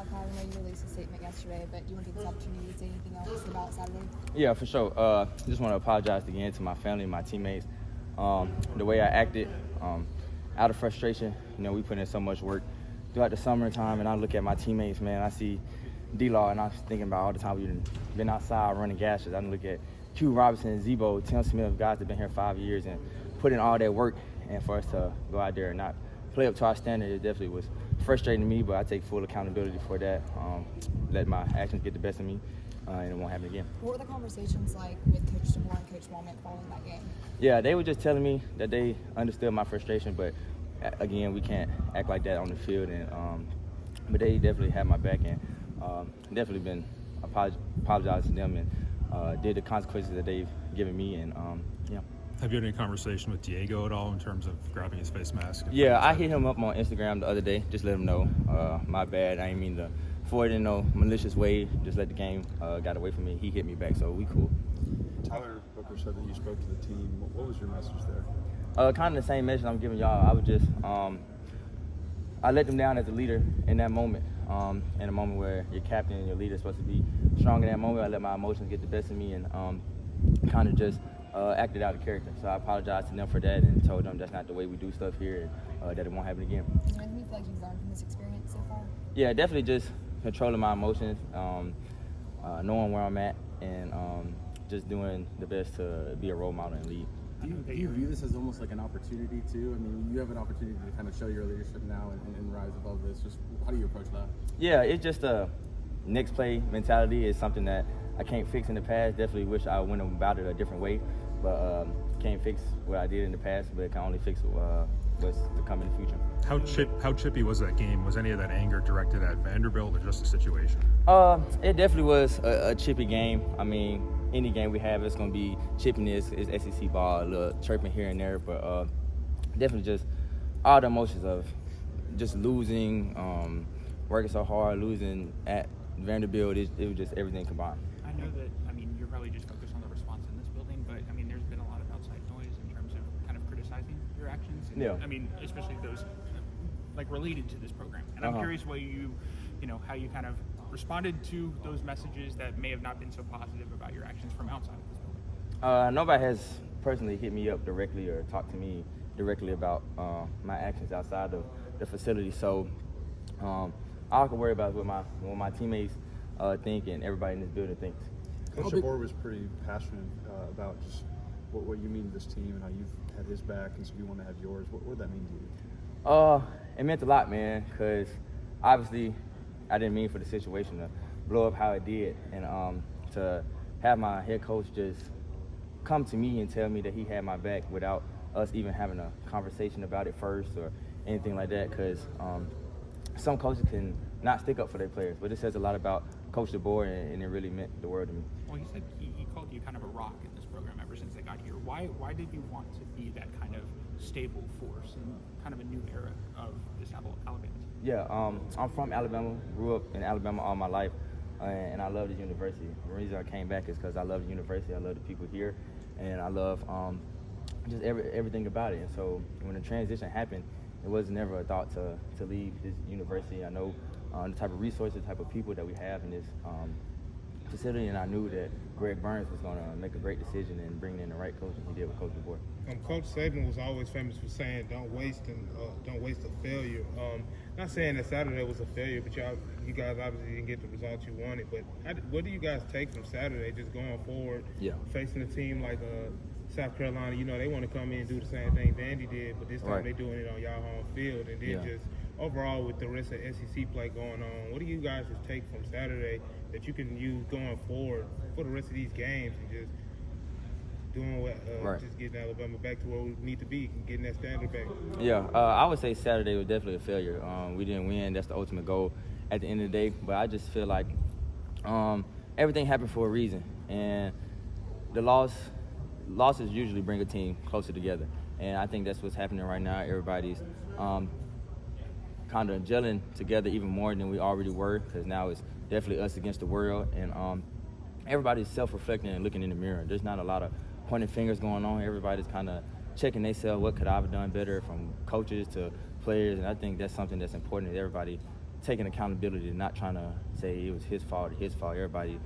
Malachi, I know you released a statement yesterday, but do you want to take this opportunity to say anything else about Saturday? Yeah, for sure. Just want to apologize again to my family, my teammates. The way I acted, out of frustration. We put in so much work throughout the summertime, and I look at my teammates, man. I see D-Law, and I was thinking about all the time we've been outside running gashes. I look at Q Robinson, Zebo, Tim Smith, guys that have been here 5 years and put in all that work, and for us to go out there and not play up to our standard, it definitely was frustrating to me, but I take full accountability for that. Let my actions get the best of me, and it won't happen again. What were the conversations like with Coach Moore and Coach Walman following that game? Yeah, they were just telling me that they understood my frustration, but again, we can't act like that on the field. And but they definitely had my back, and definitely been apologized to them and did the consequences that they've given me. And yeah. Have you had any conversation with Diego at all in terms of grabbing his face mask? Yeah, I hit him up on Instagram the other day. Just let him know, my bad. I didn't mean to forward in no malicious way. Just let the game got away from me. He hit me back, so we cool. Tyler Booker said that you spoke to the team. What was your message there? Kind of the same message I'm giving y'all. I was just, I let them down as a leader in that moment. In a moment where your captain and your leader is supposed to be strong in that moment, I let my emotions get the best of me and kind of just acted out of character. So I apologized to them for that and told them that's not the way we do stuff here, and that it won't happen again. Is there anything you feel like you've learned from this experience so far? Yeah, definitely just controlling my emotions, knowing where I'm at, and just doing the best to be a role model and lead. Do you view this as almost like an opportunity too? I mean, you have an opportunity to kind of show your leadership now and rise above this. Just how do you approach that? Yeah, it's just a next play mentality. Is something that I can't fix in the past. Definitely wish I went about it a different way, but can't fix what I did in the past, but can only fix what's to come in the future. How chippy was that game? Was any of that anger directed at Vanderbilt or just the situation? It definitely was a chippy game. I mean, any game we have, it's going to be chippiness. It's SEC ball, a little chirping here and there, but definitely just all the emotions of just losing, working so hard, losing at Vanderbilt. It was just everything combined. I know that, you're probably just focused on the response in this building, but, there's been a lot of outside noise in terms of kind of criticizing your actions. And, Yeah. Especially those, related to this program. And I'm curious how you kind of responded to those messages that may have not been so positive about your actions from outside of this building. Nobody has personally hit me up directly or talked to me directly about my actions outside of the facility. So all I can worry about is what my teammates think and everybody in this building thinks. Coach Moore was pretty passionate about just what you mean to this team and how you've had his back and so you want to have yours. What would that mean to you? It meant a lot, man, because obviously I didn't mean for the situation to blow up how it did, and to have my head coach just come to me and tell me that he had my back without us even having a conversation about it first or anything like that, because some coaches can not stick up for their players, but it says a lot about Coach DeBoer, and it really meant the world to me. Well, he said he called you kind of a rock in this program ever since they got here. Why did you want to be that kind of stable force in kind of a new era of this Alabama team? Yeah, I'm from Alabama, grew up in Alabama all my life, and I love this university. The reason I came back is because I love the university, I love the people here, and I love just everything about it. And so when the transition happened, it was never a thought to leave this university. I know the type of resources, the type of people that we have in this facility, and I knew that Greg Burns was going to make a great decision and bring in the right coach, and he did with Coach DeBoer. Coach Saban was always famous for saying, "Don't waste a failure." Not saying that Saturday was a failure, but you guys obviously didn't get the results you wanted. But what do you guys take from Saturday, just going forward, facing a team like South Carolina? They want to come in and do the same thing Vandy did, but this time they're doing it on y'all home field, and then just overall with the rest of SEC play going on, what do you guys just take from Saturday that you can use going forward for the rest of these games and just doing what, just getting Alabama back to where we need to be, getting that standard back? Yeah, I would say Saturday was definitely a failure. We didn't win. That's the ultimate goal at the end of the day. But I just feel like everything happened for a reason, and the losses usually bring a team closer together. And I think that's what's happening right now. Everybody's kind of gelling together even more than we already were, because now it's definitely us against the world, and everybody's self-reflecting and looking in the mirror. There's not a lot of pointing fingers going on. Everybody's kind of checking themselves, what could I have done better, from coaches to players, and I think that's something that's important, that everybody taking accountability, not trying to say it was his fault. Everybody,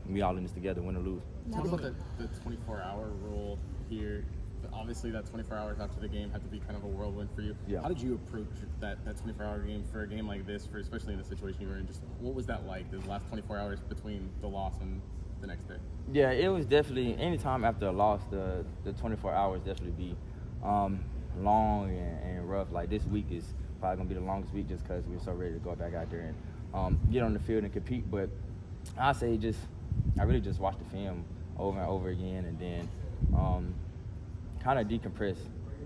we all in this together, win or lose. Talk about the 24-hour rule here. Obviously, that 24 hours after the game had to be kind of a whirlwind for you. Yeah. How did you approach that 24-hour game for a game like this, especially in the situation you were in? Just what was that like, the last 24 hours between the loss and the next day? Yeah, it was definitely, anytime after a loss, the 24 hours definitely be long and rough. Like this week is probably going to be the longest week just because we're so ready to go back out there and get on the field and compete. But I say I really just watch the film over and over again and then kind of decompress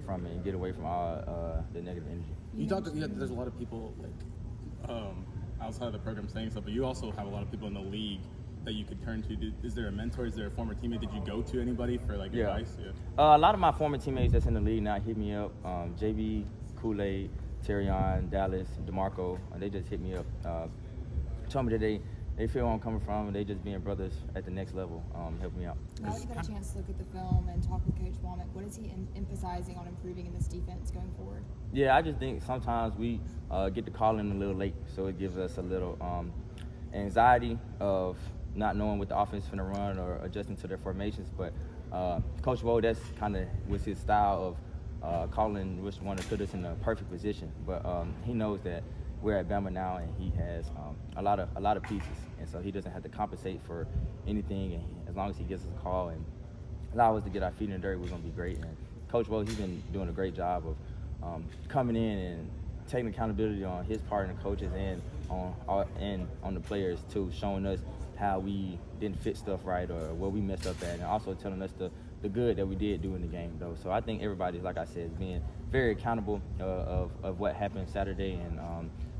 from it and get away from all the negative energy. You talked. There's a lot of people like outside of the program saying stuff, but you also have a lot of people in the league that you could turn to. Is there a mentor? Is there a former teammate? Did you go to anybody for like advice? Yeah. A lot of my former teammates that's in the league now hit me up. JB, Kool-Aid, Terrion, Dallas, DeMarco, they just hit me up. Told me that they feel where I'm coming from and they just being brothers at the next level, helping me out. Now that you got a chance to look at the film and talk with Coach Womack, what is he emphasizing on improving in this defense going forward? Yeah, I just think sometimes we get the call in a little late, so it gives us a little anxiety of not knowing what the offense is going to run or adjusting to their formations. But Coach Woe, that's kind of was his style of calling which one to put us in the perfect position. But he knows that we're at Bama now, and he has a lot of pieces, and so he doesn't have to compensate for anything. And as long as he gives us a call and allow us to get our feet in the dirt, we're going to be great. And Coach Woe, he's been doing a great job of coming in and taking accountability on his part and the coaches and on the players too, showing us how we didn't fit stuff right or where we messed up at, and also telling us the good that we did do in the game though. So I think everybody's, like I said, is being very accountable of what happened Saturday and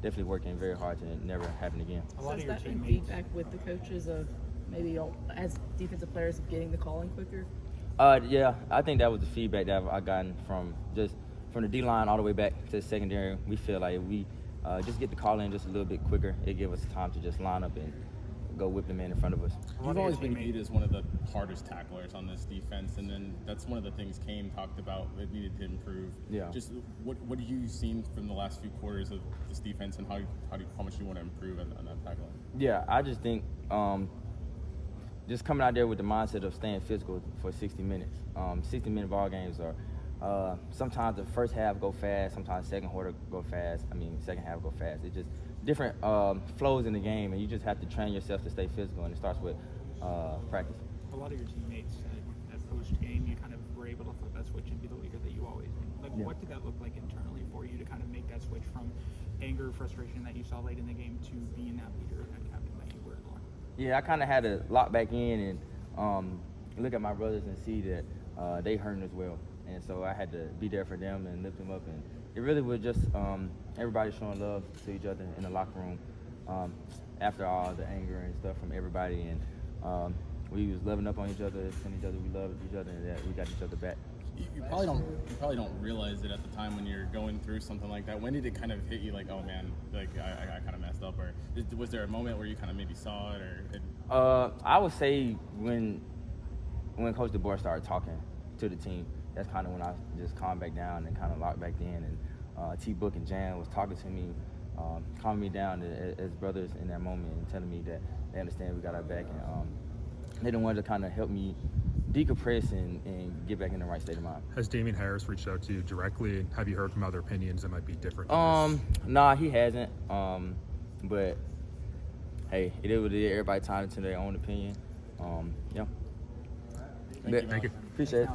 definitely working very hard to never happen again. A lot So of your has that been teammates. feedback with the coaches of maybe as defensive players of getting the calling quicker? Yeah, I think that was the feedback that I gotten from the D-line all the way back to the secondary. We feel like if we just get the call in just a little bit quicker, it gives us time to just line up and go whip the man in front of us. You've always been viewed as one of the hardest tacklers on this defense, and then that's one of the things Kane talked about that needed to improve. Yeah. Just what have you seen from the last few quarters of this defense, and how much you want to improve on that tackling? Yeah, I just think just coming out there with the mindset of staying physical for 60 minutes. 60-minute ball games are sometimes the first half go fast, sometimes second half go fast. It's just different flows in the game, and you just have to train yourself to stay physical, and it starts with practice. A lot of your teammates at post-game, you kind of were able to flip that switch and be the leader that you always been. Like, Yeah. what did that look like internally for you to kind of make that switch from anger, frustration that you saw late in the game to being that leader and captain that you were? Yeah, I kind of had to lock back in and look at my brothers and see that they hurting as well. And so I had to be there for them and lift them up. And it really was just everybody showing love to each other in the locker room after all the anger and stuff from everybody. And we was loving up on each other, telling each other we loved each other and that we got each other back. You probably don't realize it at the time when you're going through something like that. When did it kind of hit you like, oh man, like I kind of messed up, or was there a moment where you kind of maybe saw it, or? I would say when Coach DeBoer started talking to the team, that's kind of when I just calmed back down and kind of locked back in. And T-Book and Jan was talking to me, calming me down as brothers in that moment and telling me that they understand we got our back. And they the ones that kind of helped me decompress and get back in the right state of mind. Has Damian Harris reached out to you directly? Have you heard from other opinions that might be different? Nah, he hasn't. But hey, it is what it is. Everybody entitled to their own opinion. Yeah. Thank you. Thank you. Appreciate it.